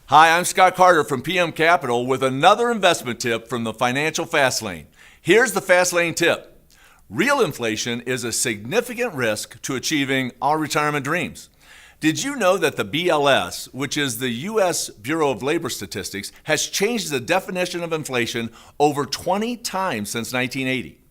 Hi, I'm Scott Carter from PM Capital with another investment tip from the Financial Fastlane. Here's the Fastlane tip. Real inflation is a significant risk to achieving our retirement dreams. Did you know that the BLS, which is the U.S. Bureau of Labor Statistics, has changed the definition of inflation over 20 times since 1980?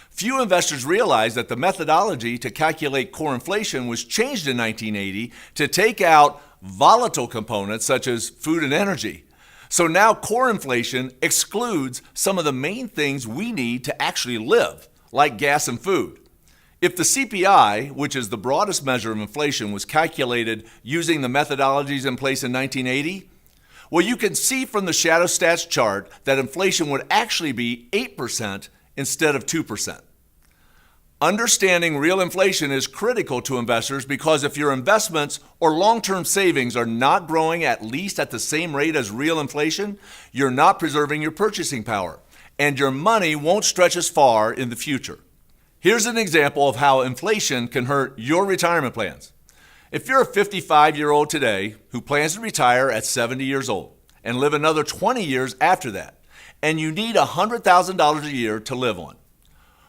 Few investors realize that the methodology to calculate core inflation was changed in 1980 to take out volatile components such as food and energy. So now core inflation excludes some of the main things we need to actually live, like gas and food. If the CPI, which is the broadest measure of inflation, was calculated using the methodologies in place in 1980, well, you can see from the shadow stats chart that inflation would actually be 8% instead of 2%. Understanding real inflation is critical to investors because if your investments or long-term savings are not growing at least at the same rate as real inflation, you're not preserving your purchasing power, and your money won't stretch as far in the future. Here's an example of how inflation can hurt your retirement plans. If you're a 55-year-old today who plans to retire at 70 years old and live another 20 years after that, and you need $100,000 a year to live on,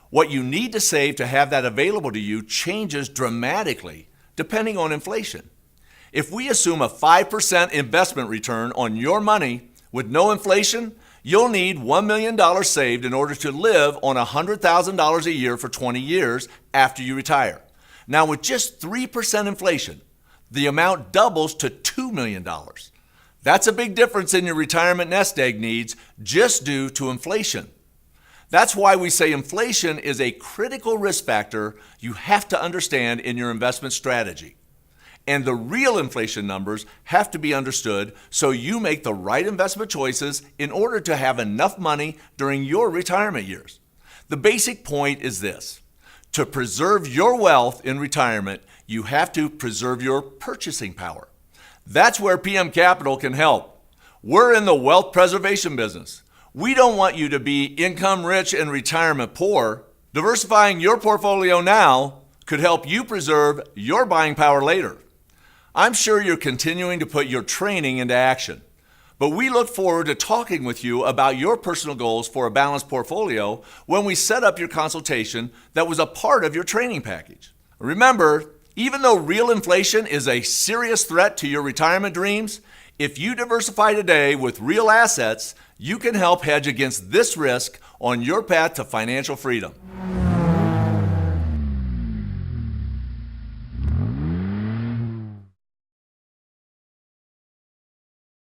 what you need to save to have that available to you changes dramatically depending on inflation. If we assume a 5% investment return on your money with no inflation, you'll need $1 million saved in order to live on $100,000 a year for 20 years after you retire. Now, with just 3% inflation, the amount doubles to $2 million. That's a big difference in your retirement nest egg needs just due to inflation. That's why we say inflation is a critical risk factor you have to understand in your investment strategy. And the real inflation numbers have to be understood so you make the right investment choices in order to have enough money during your retirement years. The basic point is this: to preserve your wealth in retirement, you have to preserve your purchasing power. That's where PM Capital can help. We're in the wealth preservation business. We don't want you to be income rich and retirement poor. Diversifying your portfolio now could help you preserve your buying power later. I'm sure you're continuing to put your training into action, but we look forward to talking with you about your personal goals for a balanced portfolio when we set up your consultation that was a part of your training package. Remember, even though real inflation is a serious threat to your retirement dreams, if you diversify today with real assets, you can help hedge against this risk on your path to financial freedom.